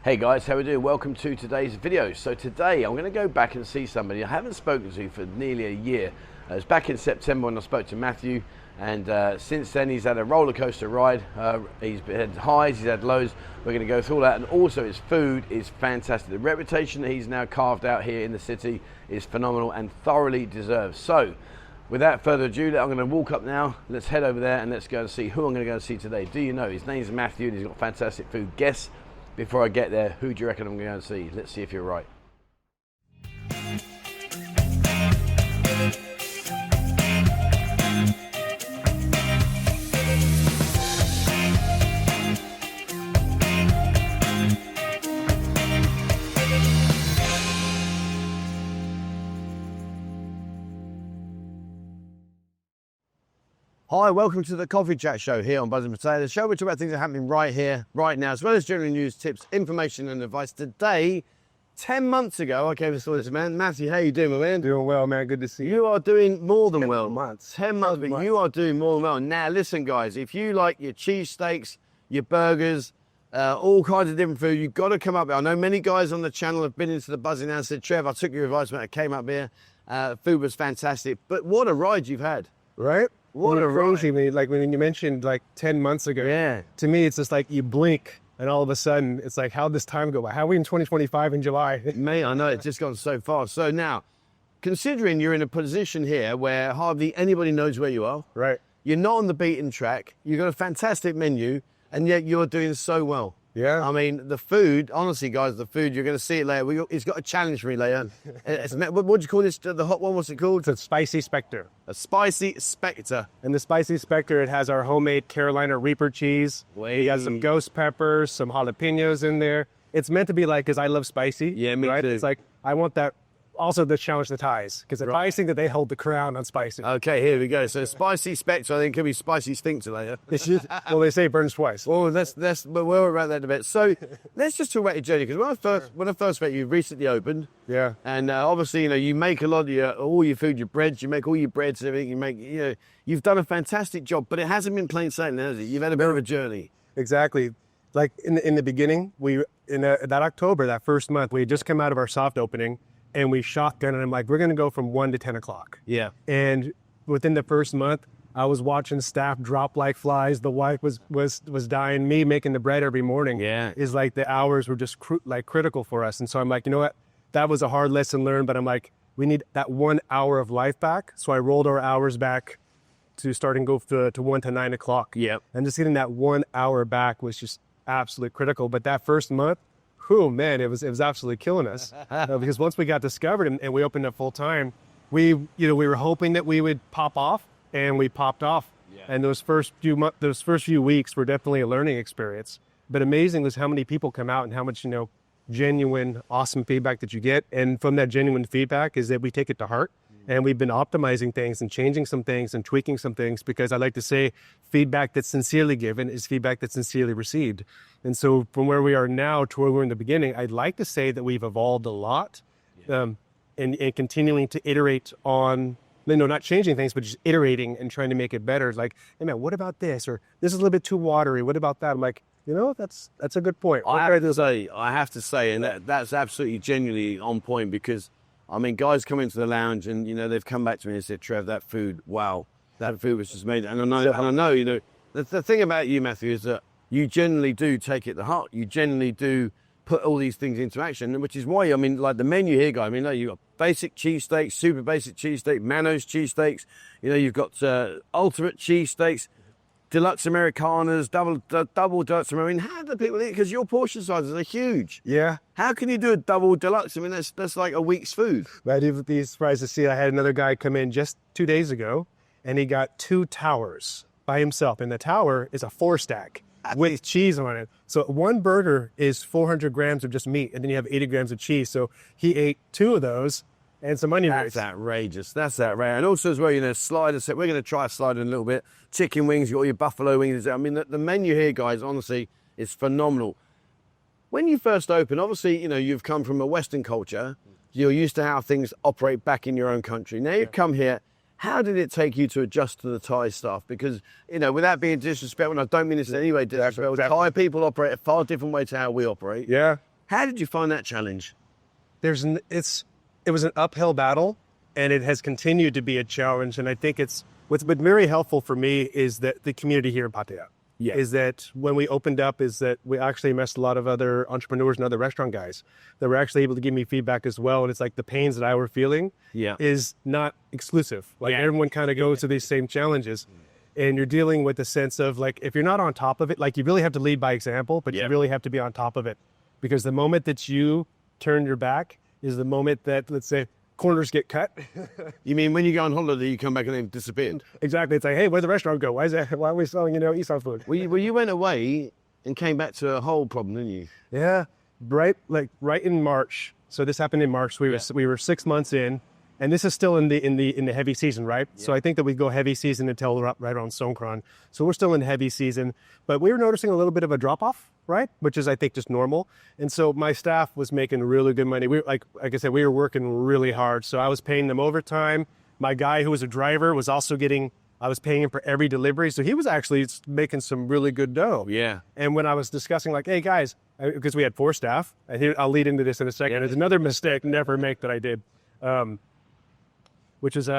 Hey guys, how we doing? Welcome to today's video. So today I'm going to go back and see somebody I haven't spoken to for nearly a year. It was back in September when I spoke to Matthew, and since then he's had a roller coaster ride. He's had highs, he's had lows. We're going to go through all that, and also his food is fantastic. The reputation that he's now carved out here in the city is phenomenal and thoroughly deserved. So without further ado, I'm going to walk up now. Let's head over there and let's go and see who I'm going to go and see today. Do you know? His name's Matthew and he's got fantastic food. Guess, before I get there, who do you reckon I'm going to see? Let's see if you're right. Hi, welcome to the Coffee Chat Show here on Buzzing Pattaya. The show we talk about things that are happening right here, right now, as well as general news, tips, information and advice. Today, 10 months ago, I came and saw this man. Matthew, how you doing, my man? Doing well, man. Good to see you. You are doing more than well. 10 months. 10 months, but you are doing more than well. Now, listen, guys, if you like your cheesesteaks, your burgers, all kinds of different food, you've got to come up here. I know many guys on the channel have been into the Buzzing and said, Trev, I took your advice, mate. I came up here. Food was fantastic. But what a ride you've had. Right? What a crazy, man. Like when you mentioned like 10 months ago. Yeah. To me, it's just like you blink and all of a sudden it's like, how'd this time go by? How are we in 2025 in July? Mate, I know it's just gone so fast. So now, considering you're in a position here where hardly anybody knows where you are. Right. You're not on the beaten track. You've got a fantastic menu and yet you're doing so well. Yeah. I mean, the food, honestly, guys, the food, you're going to see it later. It's got a challenge for me later. What do you call this, the hot one? What's it called? It's a spicy Spectre. A spicy Spectre. And the spicy Spectre, it has our homemade Carolina Reaper cheese. It has some ghost peppers, some jalapenos in there. It's meant to be like, because I love spicy. Yeah, me right? too. It's like, I want that. Also, to challenge the Thais, because the Thais think that they hold the crown on spicy. Okay, here we go. So spicy Spectre, I think, could be spicy Sphincter later. Well, they say it burns twice. Well, but we'll around that a bit. So let's just talk about your journey, because when I first met you, recently opened. Yeah. And obviously, you make a lot of all your food, your breads, you make all your breads and everything. You've done a fantastic job, but it hasn't been plain sailing, has it? You've had a bit of a journey. Exactly. Like in the beginning, that October, that first month, we had just come out of our soft opening. And we shotgun, and I'm like, we're going to go from 1 to 10 o'clock. Yeah. And within the first month, I was watching staff drop like flies. The wife was dying. Me making the bread every morning. Yeah. Is like the hours were just critical for us. And so I'm like, you know what? That was a hard lesson learned, but I'm like, we need that 1 hour of life back. So I rolled our hours back to start and go to 1 to 9 o'clock. Yep. And just getting that 1 hour back was just absolutely critical. But that first month, oh man, it was absolutely killing us because once we got discovered and we opened up full time, we were hoping that we would pop off, and we popped off. Yeah. And those first few weeks were definitely a learning experience. But amazing was how many people come out and how much genuine, awesome feedback that you get. And from that genuine feedback is that we take it to heart. And we've been optimizing things and changing some things and tweaking some things, because I like to say feedback that's sincerely given is feedback that's sincerely received. And so from where we are now to where we were in the beginning, I'd like to say that we've evolved a lot. And continuing to iterate on, not changing things, but just iterating and trying to make it better. It's like, hey man, what about this? Or this is a little bit too watery. What about that? I'm like, that's a good point. I have to say, and that's absolutely genuinely on point, because guys come into the lounge and, they've come back to me and said, Trev, that food, wow, that food was just made. And I know, the thing about you, Matthew, is that you generally do take it to heart. You generally do put all these things into action, which is why, like the menu here, guy, you've got basic cheesesteaks, super basic cheesesteak, Manos cheesesteaks, you've got ultimate cheesesteaks, deluxe Americanas, double deluxe. How do people eat? Because your portion sizes are huge. Yeah. How can you do a double deluxe? That's like a week's food. But I'd be surprised to see, I had another guy come in just 2 days ago, and he got 2 towers by himself. And the tower is a 4-stack with cheese on it. So one burger is 400 grams of just meat, and then you have 80 grams of cheese. So he ate 2 of those. And some onion rings. That's outrageous. That's outrageous. And also as well, slider set. We're going to try a slider in a little bit. Chicken wings, you've got your buffalo wings. The menu here, guys, honestly, is phenomenal. When you first open, obviously, you've come from a Western culture. You're used to how things operate back in your own country. Now you've come here. How did it take you to adjust to the Thai stuff? Because, without being disrespectful, and I don't mean this in any way disrespectful, Thai people operate a far different way to how we operate. Yeah. How did you find that challenge? It was an uphill battle, and it has continued to be a challenge. And I think what's been very helpful for me is that the community here in Pattaya. Yeah. Is that when we opened up, is that we actually met a lot of other entrepreneurs and other restaurant guys that were actually able to give me feedback as well. And it's like the pains that I were feeling is not exclusive. Like everyone kind of goes to these same challenges. And you're dealing with the sense of like, if you're not on top of it, like you really have to lead by example, but you really have to be on top of it. Because the moment that you turn your back is the moment that, let's say, corners get cut. You mean when you go on holiday, you come back and they've disappeared? Exactly. It's like, hey, where'd the restaurant go? Why are we selling, East Side food? Well, you went away and came back to a whole problem, didn't you? Yeah. Right in March. So this happened in March. We were 6 months in, and this is still in the heavy season, right? Yeah. So I think that we go heavy season until right around Songkran. So we're still in heavy season, but we were noticing a little bit of a drop off, right? Which is, I think, just normal. And so my staff was making really good money. We like I said, we were working really hard. So I was paying them overtime. My guy who was a driver was also I was paying him for every delivery. So he was actually making some really good dough. Yeah. And when I was discussing like, hey guys, because we had 4 staff, I'll lead into this in a second. Yeah. There's another mistake never make that I did, which is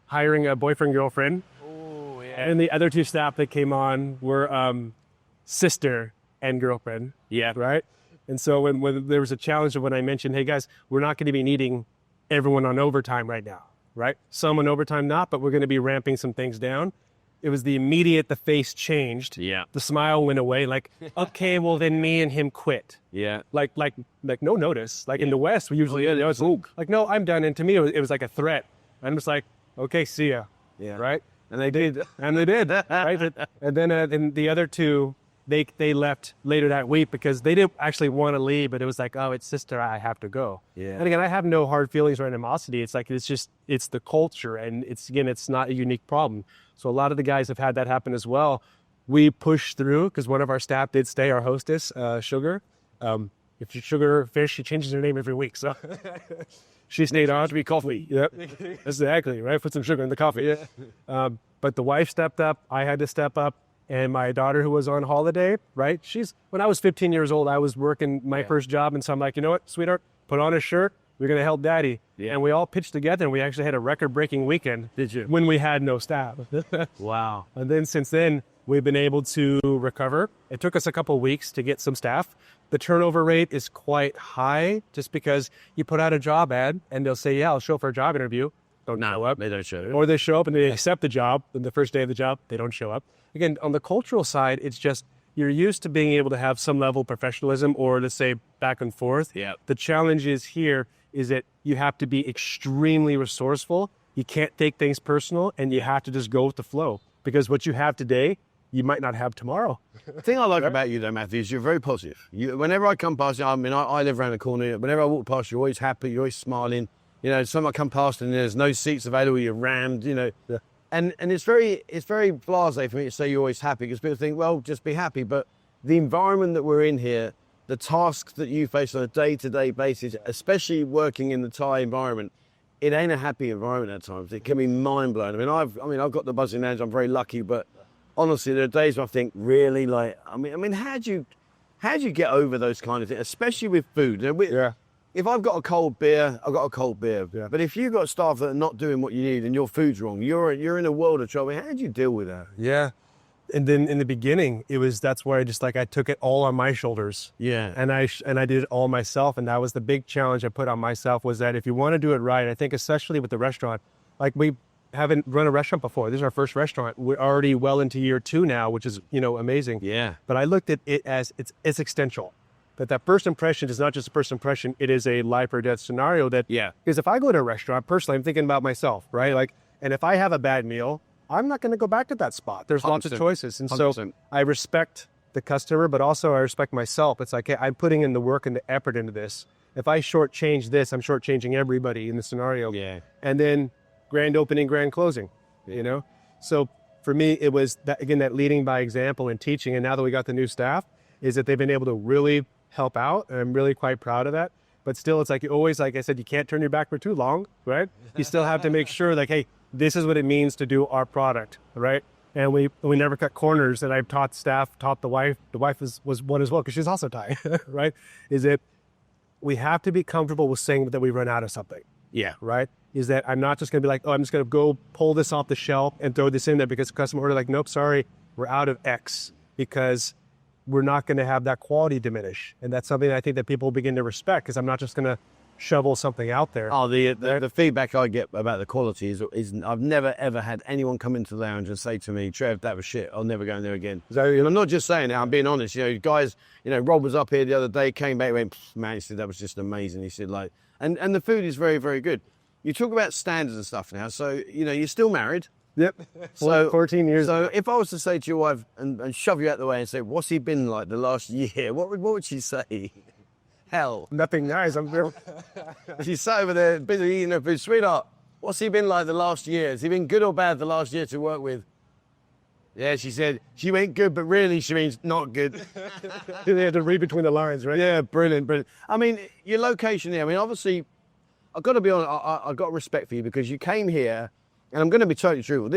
hiring a boyfriend, girlfriend. Oh, yeah. And the other 2 staff that came on were sister and girlfriend. Yeah. Right? And so when there was a challenge of when I mentioned, hey guys, we're not going to be needing everyone on overtime right now, right? Some on overtime not, but we're going to be ramping some things down. It was the face changed. Yeah. The smile went away. Like, okay, well then me and him quit. Yeah. Like no notice. Like in the West, we usually, it's like, no, I'm done. And to me, it was like a threat. I'm just like, okay, see ya. Yeah. Right? And they did. Right? And then and the other 2, they left later that week because they didn't actually want to leave, but it was like, oh, it's sister, I have to go. Yeah. And again, I have no hard feelings or animosity. It's like, it's the culture, and it's not a unique problem. So a lot of the guys have had that happen as well. We pushed through because one of our staff did stay, our hostess, Sugar. If you sugar fish, she changes her name every week. So she stayed on to be coffee. Yep, exactly, right? Put some sugar in the coffee. Yeah. But the wife stepped up. I had to step up. And my daughter, who was on holiday, right? When I was 15 years old, I was working my first job. And so I'm like, you know what, sweetheart, put on a shirt. We're going to help daddy. Yeah. And we all pitched together, and we actually had a record-breaking weekend. Did you? When we had no staff. Wow. And then since then, we've been able to recover. It took us a couple of weeks to get some staff. The turnover rate is quite high just because you put out a job ad, and they'll say, yeah, I'll show up for a job interview. Don't show up. They don't show up. Or they show up and they accept the job. And the first day of the job, they don't show up. Again, on the cultural side, it's just you're used to being able to have some level of professionalism or, let's say, back and forth. Yeah. The challenge is that you have to be extremely resourceful. You can't take things personal, and you have to just go with the flow. Because what you have today, you might not have tomorrow. The thing I like about you, though, Matthew, is you're very positive. Whenever I come past you, I mean, I live around the corner. Whenever I walk past you, you're always happy, you're always smiling. Someone come past and there's no seats available, you're rammed, Yeah. And it's very blasé for me to say you're always happy, because people think, well, just be happy. But the environment that we're in here, the tasks that you face on a day-to-day basis, especially working in the Thai environment, it ain't a happy environment at times. It can be mind-blowing. I've got the buzzing lounge, I'm very lucky, but honestly, there are days where I think, really, how do you get over those kind of things, especially with food? If I've got a cold beer, I've got a cold beer. Yeah. But if you've got staff that are not doing what you need and your food's wrong, you're in a world of trouble. How do you deal with that? Yeah. And then in the beginning, that's where I took it all on my shoulders. Yeah. And I did it all myself. And that was the big challenge I put on myself, was that if you want to do it right, I think especially with the restaurant, like we haven't run a restaurant before. This is our first restaurant. We're already well into year 2 now, which is, amazing. Yeah. But I looked at it as it's existential. That first impression is not just a first impression, it is a life or death scenario because if I go to a restaurant, personally, I'm thinking about myself, right? And if I have a bad meal, I'm not going to go back to that spot. There's 100%. Lots of choices. And 100%. So I respect the customer, but also I respect myself. It's like, hey, I'm putting in the work and the effort into this. If I shortchange this, I'm shortchanging everybody in the scenario. Yeah. And then grand opening, grand closing, So for me, it was that leading by example and teaching. And now that we got the new staff, is that they've been able to really help out, and I'm really quite proud of that. But still, it's like you always, like I said, you can't turn your back for too long, right? You still have to make sure, hey, this is what it means to do our product, right? And we never cut corners. And I've taught staff, taught the wife. The wife was one as well, because she's also Thai, right? Is that we have to be comfortable with saying that we run out of something. Yeah. Right? Is that I'm not just going to be like, oh, I'm just going to go pull this off the shelf and throw this in there because customer order, like, nope, sorry, we're out of X, because we're not going to have that quality diminish. And that's something I think that people begin to respect, because I'm not just going to shovel something out there. Oh, the feedback I get about the quality is I've never, ever had anyone come into the lounge and say to me, Trev, that was shit. I'll never go in there again. So, and I'm not just saying that, I'm being honest. You know, guys, you know, Rob was up here the other day, came back, went, man, he said, that was just amazing. He said, like, and the food is very, very good. You talk about standards and stuff now. So, you know, you're still married. Yep. So 14 years. So if I was to say to your wife and shove you out the way and say, what's he been like the last year? What would she say? Hell. Nothing nice. I'm very... She sat over there busy eating her food. Sweetheart, what's he been like the last year? Has he been good or bad the last year to work with? Yeah, she said, she went good, but really she means not good. They had to read between the lines, right? Yeah, brilliant, brilliant. I mean, your location here, I mean, obviously, I've got to be honest, I've got respect for you, because you came here, and I'm going to be totally truthful.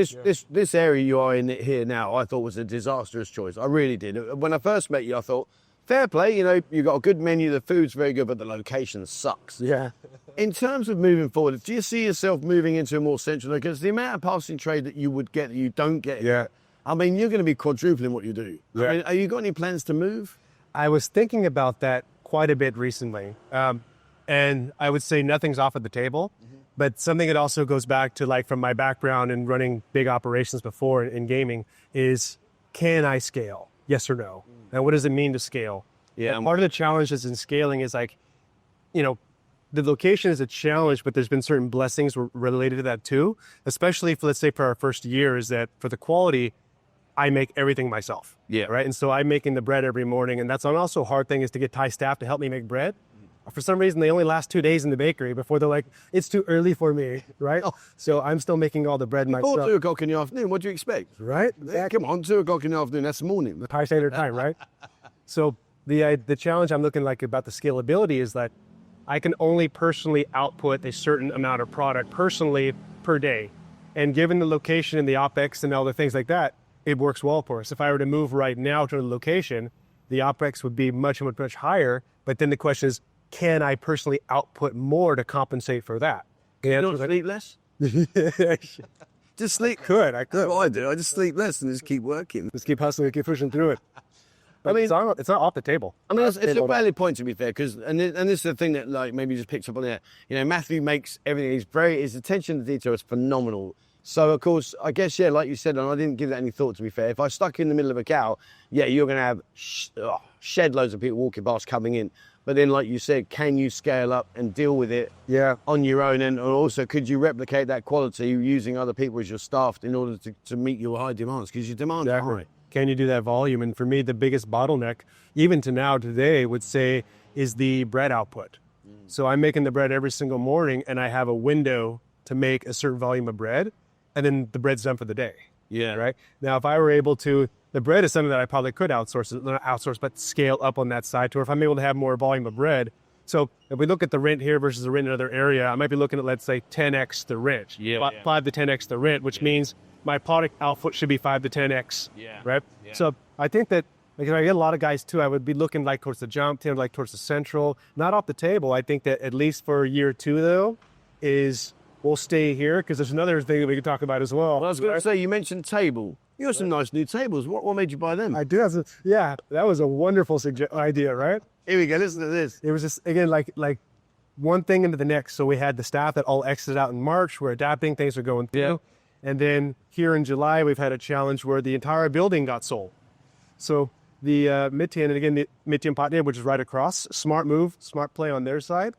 This area you are in here now, I thought was a disastrous choice. I really did. When I first met you, I thought, fair play, you know, you've got a good menu, the food's very good, but the location sucks. Yeah. In terms of moving forward, do you see yourself moving into a more central location? Because the amount of passing trade that you would get that you don't get, Yeah. I mean, you're going to be quadrupling what you do. Yeah. I mean, have you got any plans to move? I was thinking about that quite a bit recently. And I would say nothing's off of the table, but something that also goes back to, like, from my background in running big operations before in gaming is, can I scale? Yes or no? And what does it mean to scale? Yeah. And part of the challenges in scaling is, like, you know, the location is a challenge, but there's been certain blessings related to that too, especially for, let's say, for our first year, is that for the quality, I make everything myself. Yeah. Right. And so I'm making the bread every morning. And that's also a hard thing, is to get Thai staff to help me make bread. For some reason, they only last 2 days in the bakery before they're like, it's too early for me, right? Oh. So I'm still making all the bread myself. 2 o'clock in the afternoon, what do you expect? Right? Come on, 2 o'clock in the afternoon, that's the morning. Thai Standard Time, right? So the challenge I'm looking like about the scalability is that I can only personally output a certain amount of product personally per day. And given the location and the OpEx and all the things like that, it works well for us. If I were to move right now to the location, the OpEx would be much, much, much higher. But then the question is, can I personally output more to compensate for that? You don't sleep less? Just sleep. I could. That's what I do. I just sleep less and just keep working. Just keep hustling, keep pushing through it. I mean, it's not off the table. I mean, it's a valid point, to be fair, because and this is the thing that, like, maybe you just picked up on there. You know, Matthew makes everything. His attention to detail is phenomenal. So, of course, I guess, yeah, like you said, and I didn't give that any thought, to be fair. If I stuck in the middle of a cow, yeah, you're going to have shed loads of people walking past coming in. But then, like you said, can you scale up and deal with it on your own? And also, could you replicate that quality using other people as your staff in order to meet your high demands? Because your demand is high. Can you do that volume? And for me, the biggest bottleneck, even to now today, would say is the bread output. So I'm making the bread every single morning, and I have a window to make a certain volume of bread, and then the bread's done for the day. Yeah. Right? Now, if I were able to, the bread is something that I probably could outsource, but scale up on that side to where if I'm able to have more volume of bread. So if we look at the rent here versus the rent in another area, I might be looking at, let's say, 10x the rent. 5 to 10x the rent, which means my product output should be 5 to 10x. Right? Yeah. So I think that, like, if I get a lot of guys too, I would be looking like towards the jump team, like towards the central, not off the table. I think that at least for year 2, though, is we'll stay here, because there's another thing that we could talk about as well. I was going to say, you mentioned table. You got some nice new tables. What made you buy them? I do have that was a wonderful idea, right? Here we go, listen to this. It was just, again, like one thing into the next. So we had the staff that all exited out in March. We're adapting, things are going through. Yeah. And then here in July, we've had a challenge where the entire building got sold. So the Mitian, and again, the Mitian Pattaya, which is right across, smart move, smart play on their side.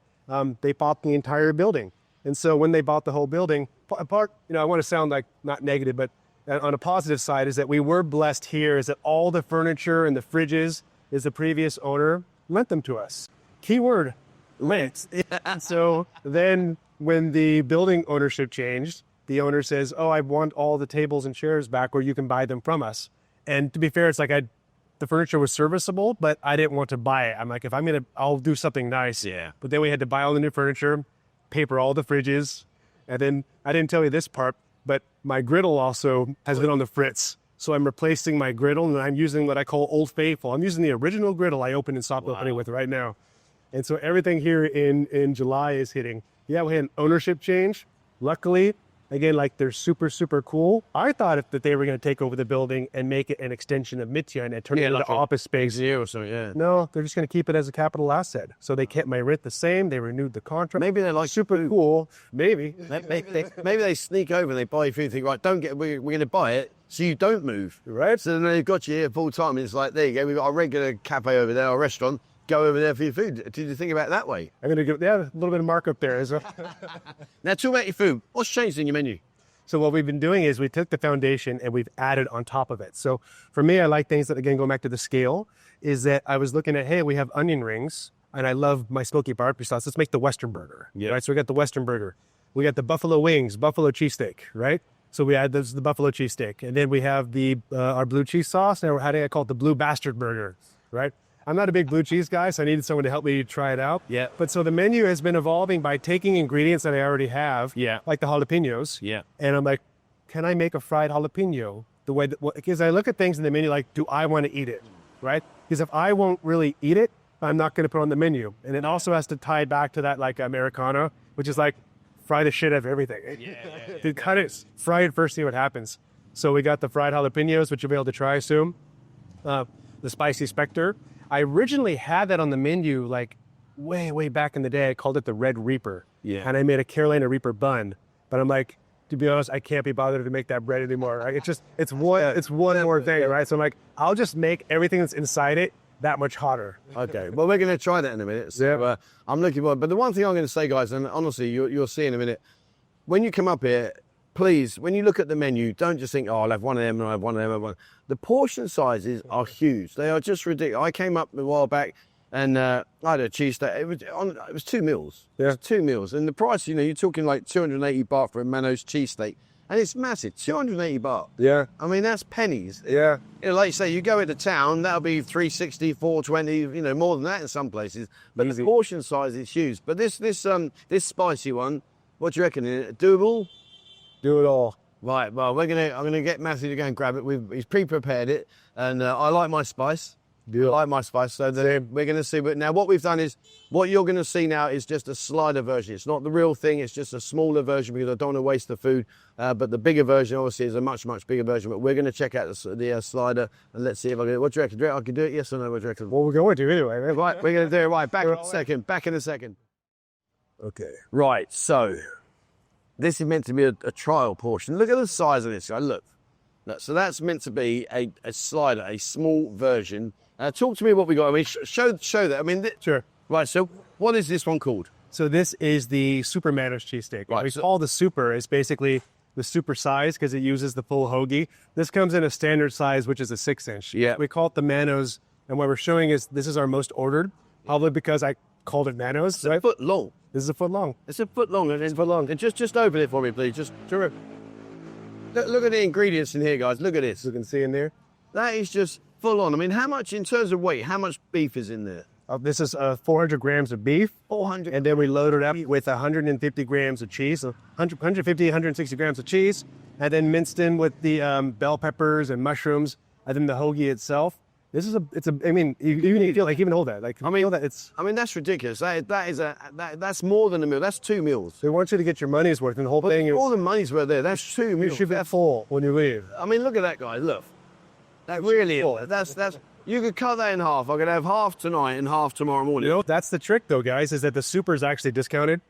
They bought the entire building. And so when they bought the whole building, part, I want to sound like not negative, but on a positive side is that we were blessed here, is that all the furniture and the fridges is the previous owner lent them to us. Keyword, lent. So then when the building ownership changed, the owner says, oh, I want all the tables and chairs back where you can buy them from us. And to be fair, it's like the furniture was serviceable, but I didn't want to buy it. I'm like, I'll do something nice. Yeah. But then we had to buy all the new furniture, paper all the fridges. And then I didn't tell you this part, but my griddle also has been on the fritz. So I'm replacing my griddle, and I'm using what I call Old Faithful. I'm using the original griddle I opened in soft opening with right now. And so everything here in July is hitting. Yeah, we had an ownership change. Luckily, again, like they're super, super cool. I thought that they were going to take over the building and make it an extension of Mitya and turn it into office space. Or so, yeah. No, they're just going to keep it as a capital asset. So they kept my rent the same. They renewed the contract. Maybe they're like super cool. Maybe. Maybe they sneak over and they buy you food and think, right, we're going to buy it so you don't move. Right. So then they've got you here full time and it's like, there you go, we've got a regular cafe over there, a restaurant. Go over there for your food. Did you think about it that way? I'm going to give a little bit of markup there. Now, talk about your food. What's changed in your menu? So what we've been doing is we took the foundation and we've added on top of it. So for me, I like things that, again, going back to the scale, is that I was looking at, hey, we have onion rings and I love my smoky barbecue sauce. Let's make the Western burger. Yeah. Right. So we got the Western burger. We got the buffalo wings, buffalo cheesesteak, right? So we add the buffalo cheesesteak. And then we have our blue cheese sauce. And how do I call it? The blue bastard burger, right? I'm not a big blue cheese guy, so I needed someone to help me try it out. Yeah. But so the menu has been evolving by taking ingredients that I already have, like the jalapenos. Yeah. And I'm like, can I make a fried jalapeno the way that, because I look at things in the menu like, do I want to eat it, right? Because if I won't really eat it, I'm not going to put it on the menu. And it also has to tie back to that like Americano, which is like, fry the shit out of everything. Dude, cut it, fry it first, see what happens. So we got the fried jalapenos, which you'll be able to try soon. The spicy Spectre. I originally had that on the menu like way back in the day. I called it the Red Reaper. Yeah. And I made a Carolina Reaper bun. But I'm like, to be honest, I can't be bothered to make that bread anymore. Right? It's one more thing, right? So I'm like, I'll just make everything that's inside it that much hotter. Okay. Well, we're going to try that in a minute. So, I'm looking forward. But the one thing I'm going to say, guys, and honestly, you'll see in a minute, when you come up here, please, when you look at the menu, don't just think, oh, I'll have one of them and I'll have one of them. The portion sizes are huge. They are just ridiculous. I came up a while back and I had a cheesesteak. It was 2 meals. Yeah. It was 2 meals. And the price, you're talking like 280 baht for a Manos cheesesteak. And it's massive, 280 baht. Yeah. I mean, that's pennies. Yeah. Like you say, you go into town, that'll be 360, 420, more than that in some places. But easy. The portion size is huge. But this spicy one, what do you reckon? Doable? Do it all. Right, well, I'm gonna get Matthew to go and grab it. He's pre-prepared it, and I like my spice. I like my spice, so we're gonna see. But now what we've done is, what you're gonna see now is just a slider version. It's not the real thing. It's just a smaller version because I don't want to waste the food. But the bigger version, obviously, is a much bigger version. But we're gonna check out the slider and let's see if I can. What do you reckon? I can do it? Yes or no? What do you reckon? Well, we're going to anyway. Right? Right, we're gonna do it. Right, back in a second. Okay. Right, so. This is meant to be a trial portion. Look at the size of this guy. Look. So that's meant to be a slider, a small version. Talk to me what we got. I mean, show that. I mean, sure. Right. So what is this one called? So this is the Super Manos cheesesteak. Right. We call the Super is basically the super size because it uses the full hoagie. This comes in a standard size, which is a 6-inch. Yeah. We call it the Manos, and what we're showing is this is our most ordered, probably because I called it Manos. It's a foot long. This is a foot long. It's a foot long. It's a foot long. And just open it for me, please. Just look at the ingredients in here, guys. Look at this. You can see in there. That is just full on. I mean, how much in terms of weight? How much beef is in there? This is 400 grams of beef. 400. And then we load it up with 150 grams of cheese. 150, 160 grams of cheese, and then minced in with the bell peppers and mushrooms, and then the hoagie itself. This is I mean, you feel like even hold that. Like, feel that it's. I mean, that's ridiculous. That's more than a meal. That's 2 meals. They want you to get your money's worth, and the whole thing is. All the money's worth there. That's 2 meals. You should be full when you leave. I mean, look at that guy. Look, that really is. That's. You could cut that in half. I could have half tonight and half tomorrow morning. That's the trick, though, guys. Is that the super is actually discounted,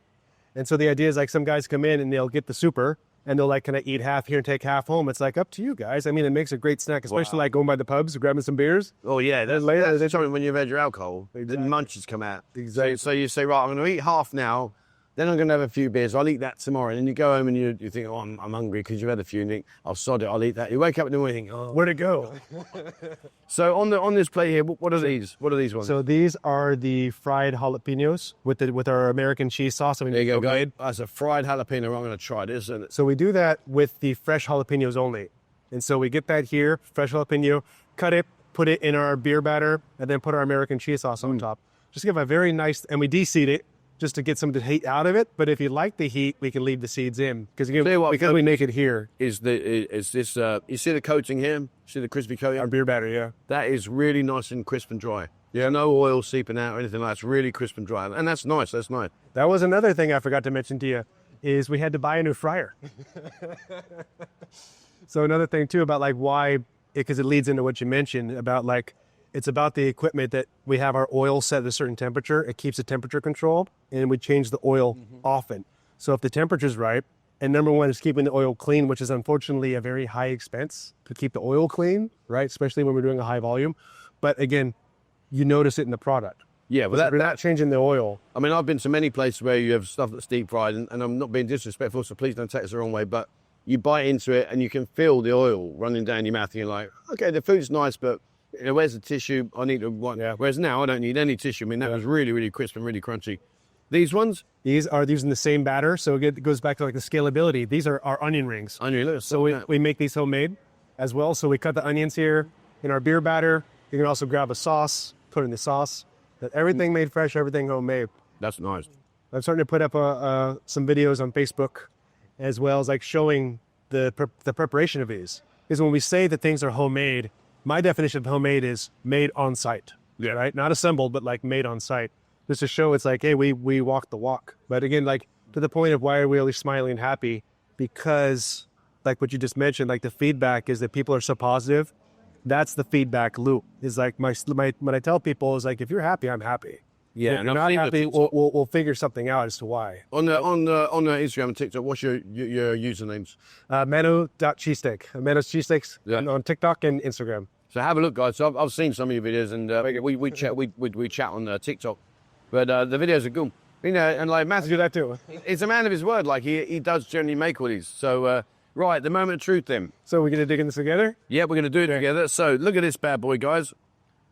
and so the idea is like some guys come in and they'll get the super. And they'll like, can I eat half here and take half home? It's like up to you guys. I mean, it makes a great snack, especially like going by the pubs, grabbing some beers. Oh yeah, that's something when you've had your alcohol, the munches come out. Exactly. So you say, right, I'm going to eat half now, then I'm going to have a few beers. I'll eat that tomorrow. And then you go home and you think, oh, I'm hungry because you've had a few. And you think, I'll sod it. I'll eat that. You wake up in the morning, and think, oh, where'd it go? So on this plate here, what are these? What are these ones? So these are the fried jalapenos with our American cheese sauce. I mean, there you go, guys. That's a fried jalapeno. I'm going to try this. Isn't it? So we do that with the fresh jalapenos only. And so we get that here, fresh jalapeno, cut it, put it in our beer batter, and then put our American cheese sauce on top. Just give a very nice, and we de-seed it just to get some of the heat out of it. But if you like the heat, we can leave the seeds in because we make it here. Is this? You see the coating here? See the crispy coating? Our beer batter, yeah. That is really nice and crisp and dry. Yeah, no oil seeping out or anything like that. It's really crisp and dry. And that's nice. That's nice. That was another thing I forgot to mention to you, is we had to buy a new fryer. So another thing too about like why, because it leads into what you mentioned about like, it's about the equipment that we have our oil set at a certain temperature. It keeps the temperature controlled, and we change the oil often. So if the temperature's right, and number one is keeping the oil clean, which is unfortunately a very high expense to keep the oil clean, right? Especially when we're doing a high volume. But again, you notice it in the product. Yeah, but we're not changing the oil. I mean, I've been to many places where you have stuff that's deep fried, and I'm not being disrespectful, so please don't take this the wrong way, but you bite into it and you can feel the oil running down your mouth, and you're like, okay, the food's nice, but you know, where's the tissue? I need to want. Yeah. Whereas now I don't need any tissue. I mean, that was really, really crisp and really crunchy. These ones? These are using the same batter, so it goes back to like the scalability. These are our onion rings. Onion rings. So we make these homemade as well. So we cut the onions here in our beer batter. You can also grab a sauce, put in the sauce. Everything made fresh, everything homemade. That's nice. I'm starting to put up some videos on Facebook, as well as like showing the preparation of these. Because when we say that things are homemade, my definition of homemade is made on site. Yeah. Right? Not assembled, but like made on site. Just to show it's like, hey, we walk the walk. But again, like to the point of why are we always smiling and happy? Because like what you just mentioned, like the feedback is that people are so positive. That's the feedback loop. Is like my what I tell people is like, if you're happy, I'm happy. Yeah, if you're not happy, we'll figure something out as to why. On the Instagram and TikTok, what's your usernames? Mano.cheesesteak. Manos Cheesesteaks on TikTok and Instagram. So have a look, guys. So I've seen some of your videos, and we chat on TikTok, but the videos are good. You know, and like Matthew, do that too. He's a man of his word. Like he does generally make all these. So right, the moment of truth then. So we're gonna dig in this together? Yeah, we're gonna do it together. So look at this bad boy, guys.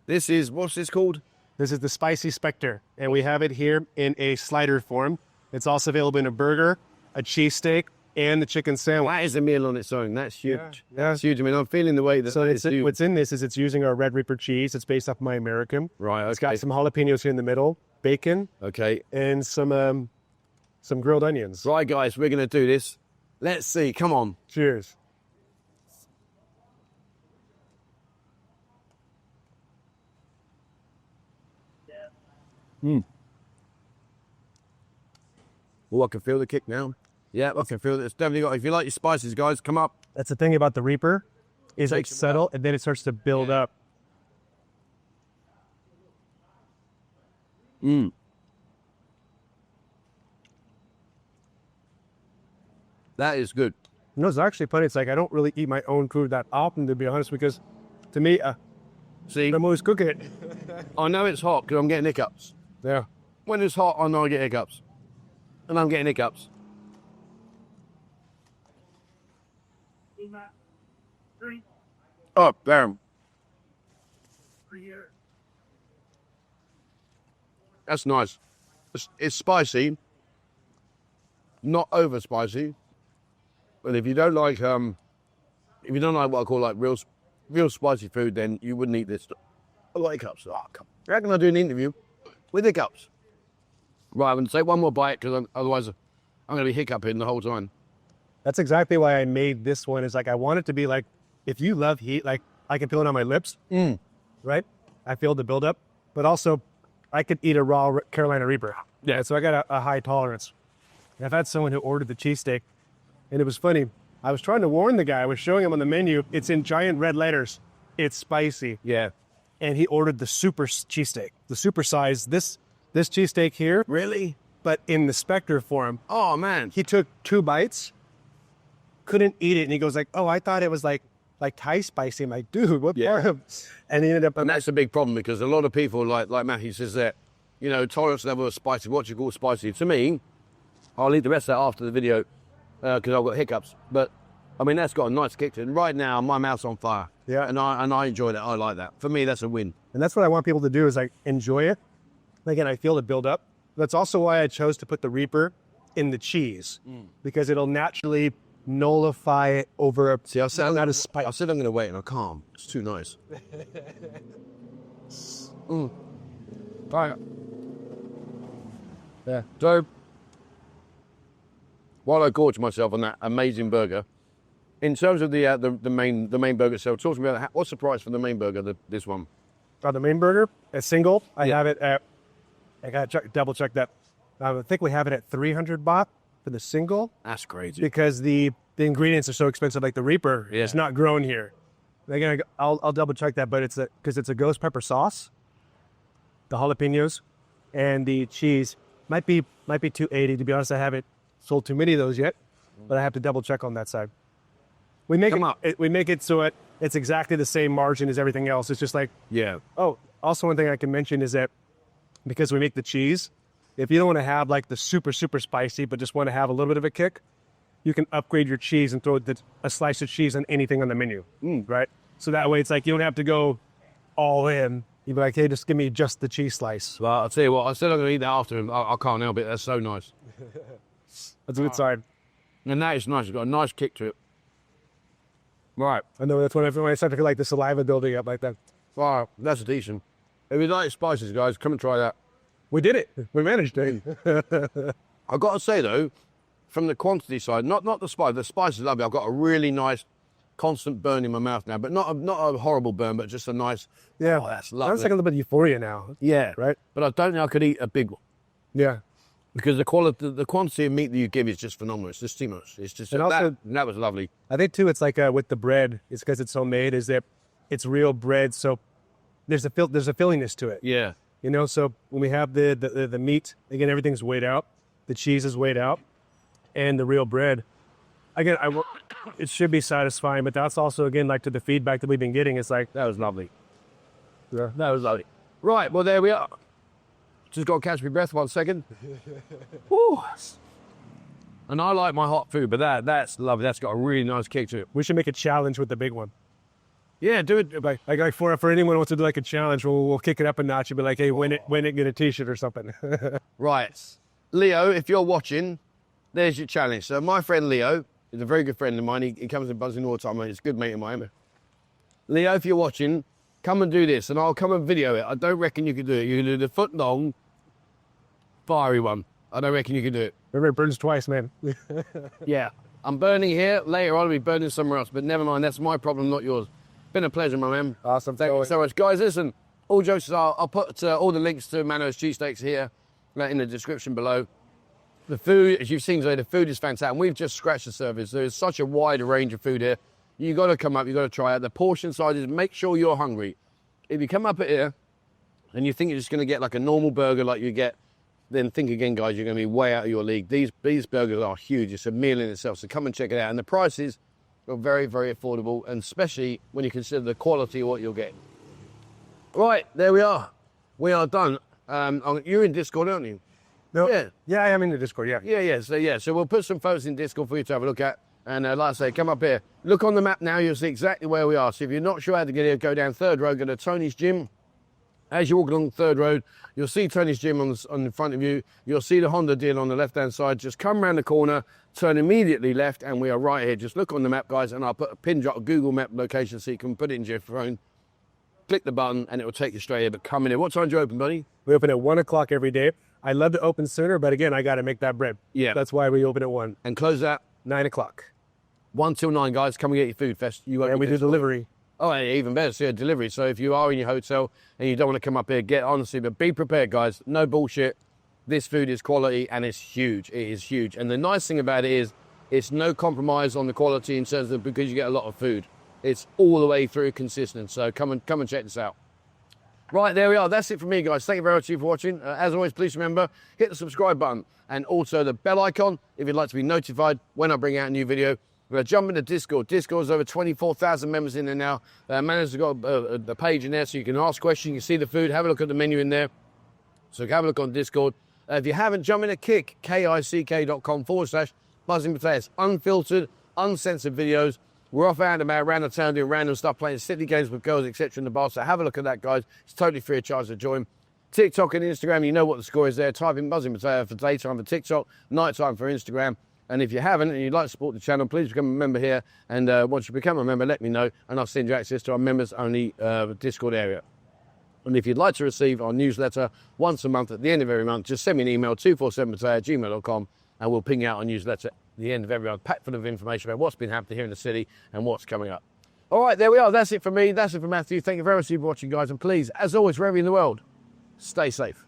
This is, what's this called? This is the spicy Spectre, and we have it here in a slider form. It's also available in a burger, a cheesesteak, and the chicken sandwich. That is a meal on its own. That's huge. Yeah. That's huge. I mean, I'm feeling the way that. So what's in this is it's using our Red Reaper cheese. It's based off my American. Right. Okay. It's got some jalapenos here in the middle, bacon. Okay. And some grilled onions. Right, guys, we're gonna do this. Let's see. Come on. Cheers. Oh, I can feel the kick now. Yeah, I can feel it. It's definitely got. If you like your spices, guys, come up. That's the thing about the Reaper, is it's subtle and then it starts to build up. That is good. You know, it's actually funny. It's like I don't really eat my own food that often, to be honest, because to me, see, I'm always cooking it. I know it's hot because I'm getting hiccups. Yeah. When it's hot, I know I get hiccups. And I'm getting hiccups. Oh, bam. That's nice. It's spicy, not over spicy. But if you don't like what I call like real spicy food, then you wouldn't eat this. I like hiccups. Oh, come. I reckon I'll do an interview with hiccups. Right, I'm going to take one more bite because otherwise I'm going to be hiccuping the whole time. That's exactly why I made this one. Is like I want it to be like, if you love heat, like I can feel it on my lips, right? I feel the buildup, but also I could eat a raw Carolina Reaper. Yeah, so I got a high tolerance. And I've had someone who ordered the cheesesteak, and it was funny. I was trying to warn the guy. I was showing him on the menu. It's in giant red letters. It's spicy. Yeah. And he ordered the super cheesesteak, the super size. This cheesesteak here. Really? But in the Spectre form. Oh, man. He took 2 bites, couldn't eat it, and he goes like, oh, I thought it was like Thai spicy. I'm like, dude, what part of... And he ended up... And that's a big problem because a lot of people, like Matthew says that, you know, tolerance level of spicy, what you call spicy. To me, I'll eat the rest of that after the video because I've got hiccups. But, I mean, that's got a nice kick to it. And right now, my mouth's on fire. Yeah. And I enjoy that. I like that. For me, that's a win. And that's what I want people to do is like enjoy it. Again, I feel it build up. That's also why I chose to put the Reaper in the cheese because it'll naturally nullify it over a... See, I said I'm going to wait and I can't. It's too nice. Right. Yeah. So, while I gorge myself on that amazing burger, in terms of the main burger itself, talk to me about what's the price for the main burger, this one? on the main burger, a single, I have it at, I got to double check that. I think we have it at 300 baht for the single. That's crazy. Because the ingredients are so expensive, like the Reaper, it's not grown here. Again, I'll double check that, but it's because it's a ghost pepper sauce, the jalapenos, and the cheese might be 280. To be honest, I haven't sold too many of those yet, but I have to double check on that side. We make it so it's exactly the same margin as everything else. It's just like Oh, also one thing I can mention is that because we make the cheese, if you don't want to have like the super spicy, but just want to have a little bit of a kick, you can upgrade your cheese and throw a slice of cheese on anything on the menu, right? So that way it's like you don't have to go all in. You'd be like, hey, just give me just the cheese slice. Well, I'll tell you what, I said I'm going to eat that after him. I can't help it. That's so nice. That's a good sign. And that is nice. It's got a nice kick to it. Right. I know that's when I start to feel like the saliva building up like that. Wow, that's decent. If you like spices, guys, come and try that. We did it. We managed it. I've got to say, though, from the quantity side, not the spice. The spice is lovely. I've got a really nice, constant burn in my mouth now, but not a horrible burn, but just a nice. Yeah, oh, that's lovely. That's like a little bit of euphoria now. Yeah, right. But I don't think I could eat a big one. Yeah, because the quantity of meat that you give is just phenomenal. It's just too much. It's just that was lovely. I think too, it's like with the bread. It's because it's homemade. Is that it's real bread, so there's a fillingness to it. Yeah. You know, so when we have the meat, again, everything's weighed out. The cheese is weighed out. And the real bread, again, it should be satisfying, but that's also, again, like to the feedback that we've been getting, it's like, that was lovely. Yeah. That was lovely. Right, well, there we are. Just got to catch my breath 1 second. Woo. And I like my hot food, but that's lovely. That's got a really nice kick to it. We should make a challenge with the big one. Yeah, do it. Like for anyone who wants to do like a challenge, we'll kick it up a notch and be like, hey, win it, get a t-shirt or something. Right. Leo, if you're watching, there's your challenge. So my friend Leo is a very good friend of mine. He comes and buzzing all the time. He's a good mate of mine. Leo, if you're watching, come and do this, and I'll come and video it. I don't reckon you can do it. You can do the foot-long, fiery one. I don't reckon you can do it. Remember, it burns twice, man. Yeah. I'm burning here. Later on, I'll be burning somewhere else. But never mind. That's my problem, not yours. Been a pleasure, my man. Awesome. Thank you so much. Guys, listen, all jokes aside, I'll put all the links to Manos Cheesesteaks here in the description below. The food, as you've seen today, the food is fantastic. And we've just scratched the surface. There's such a wide range of food here. You've got to come up, you've got to try it. The portion sizes, make sure you're hungry. If you come up at here and you think you're just going to get like a normal burger like you get, then think again, guys, you're going to be way out of your league. These burgers are huge. It's a meal in itself, so come and check it out. And the prices are very, very affordable, and especially when you consider the quality of what you'll get. Right, there we are. We are done. You're in Discord, aren't you? No. Yeah, I am in the Discord, yeah. So we'll put some photos in Discord for you to have a look at. And like I say, come up here. Look on the map now, you'll see exactly where we are. So if you're not sure how to get here, go down 3rd Road, go to Tony's Gym. As you walk along 3rd Road, you'll see Tony's Gym on the front of you. You'll see the Honda deal on the left-hand side. Just come around the corner, turn immediately left, and we are right here. Just look on the map, guys, and I'll put a pin drop, a Google Map location, so you can put it into your phone. Click the button, and it will take you straight here. But come in here. What time do you open, buddy? We open at 1 o'clock every day. I'd love to open sooner, but again, I got to make that bread. Yeah. That's why we open at 1. And close at 9 o'clock. 1 till 9, guys. Come and get your food fest. And we do delivery. Oh, yeah, even better, so delivery. So if you are in your hotel and you don't want to come up here, get honestly, but be prepared, guys. No bullshit. This food is quality and it's huge. It is huge. And the nice thing about it is it's no compromise on the quality in terms of because you get a lot of food. It's all the way through consistent. So come and check this out. Right, there we are. That's it from me, guys. Thank you very much for watching. As always, please remember, hit the subscribe button and also the bell icon if you'd like to be notified when I bring out a new video. We're going to jump into Discord. Discord's over 24,000 members in there now. Manos has got the page in there so you can ask questions, you can see the food, have a look at the menu in there. So have a look on Discord. If you haven't, jump in a kick.com/buzzing potatoes. Unfiltered, uncensored videos. We're off out and about around the town doing random stuff, playing city games with girls, etc. in the bar. So have a look at that, guys. It's totally free of charge to join. TikTok and Instagram, you know what the score is there. Type in Buzzing Potato for daytime for TikTok, nighttime for Instagram. And if you haven't and you'd like to support the channel, please become a member here. And once you become a member, let me know, and I'll send you access to our members-only Discord area. And if you'd like to receive our newsletter once a month at the end of every month, just send me an email, 247potato@gmail.com, and we'll ping out our newsletter at the end of every month, packed full of information about what's been happening here in the city and what's coming up. All right, there we are. That's it for me. That's it for Matthew. Thank you very much for watching, guys. And please, as always, wherever you're in the world, stay safe.